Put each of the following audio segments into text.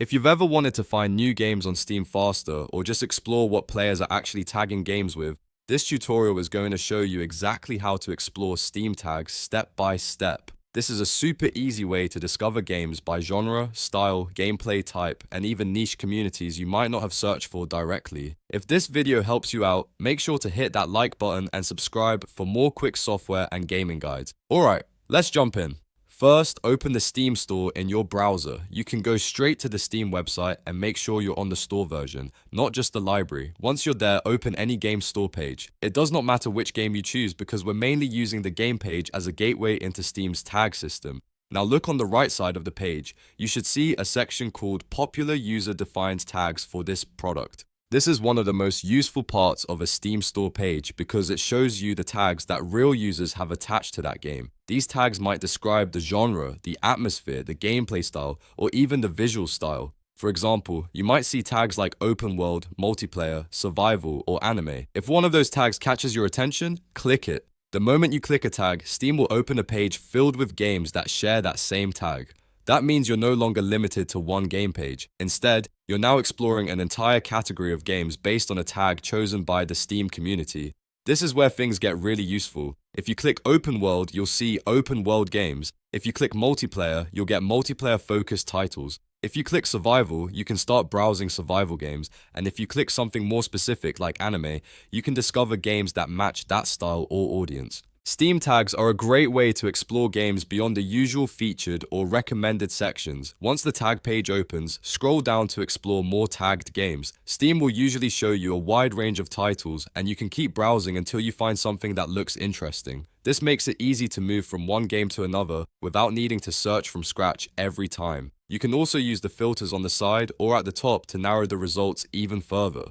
If you've ever wanted to find new games on Steam faster or just explore what players are actually tagging games with, this tutorial is going to show you exactly how to explore Steam tags step by step. This is a super easy way to discover games by genre, style, gameplay type, and even niche communities you might not have searched for directly. If this video helps you out, make sure to hit that like button and subscribe for more quick software and gaming guides. Alright, let's jump in. First, open the Steam store in your browser. You can go straight to the Steam website and make sure you're on the store version, not just the library. Once you're there, open any game store page. It does not matter which game you choose because we're mainly using the game page as a gateway into Steam's tag system. Now look on the right side of the page. You should see a section called Popular User Defined Tags for this product. This is one of the most useful parts of a Steam store page because it shows you the tags that real users have attached to that game. These tags might describe the genre, the atmosphere, the gameplay style, or even the visual style. For example, you might see tags like open world, multiplayer, survival, or anime. If one of those tags catches your attention, click it. The moment you click a tag, Steam will open a page filled with games that share that same tag. That means you're no longer limited to one game page. Instead, you're now exploring an entire category of games based on a tag chosen by the Steam community. This is where things get really useful. If you click Open World, you'll see Open World games. If you click Multiplayer, you'll get multiplayer-focused titles. If you click Survival, you can start browsing survival games. And if you click something more specific like anime, you can discover games that match that style or audience. Steam tags are a great way to explore games beyond the usual featured or recommended sections. Once the tag page opens, scroll down to explore more tagged games. Steam will usually show you a wide range of titles, and you can keep browsing until you find something that looks interesting. This makes it easy to move from one game to another without needing to search from scratch every time. You can also use the filters on the side or at the top to narrow the results even further.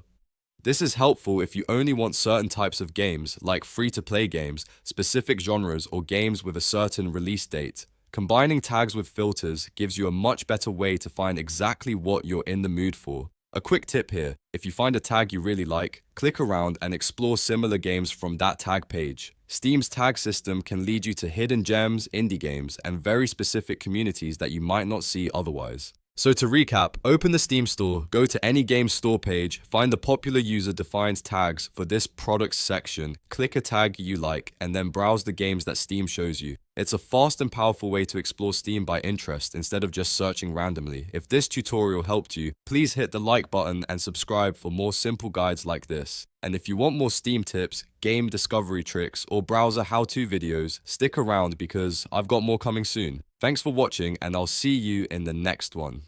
This is helpful if you only want certain types of games, like free-to-play games, specific genres, or games with a certain release date. Combining tags with filters gives you a much better way to find exactly what you're in the mood for. A quick tip here, if you find a tag you really like, click around and explore similar games from that tag page. Steam's tag system can lead you to hidden gems, indie games, and very specific communities that you might not see otherwise. So to recap, open the Steam store, go to any game store page, find the popular user defined tags for this products section, click a tag you like, and then browse the games that Steam shows you. It's a fast and powerful way to explore Steam by interest instead of just searching randomly. If this tutorial helped you, please hit the like button and subscribe for more simple guides like this. And if you want more Steam tips, game discovery tricks, or browser how-to videos, stick around because I've got more coming soon. Thanks for watching, and I'll see you in the next one.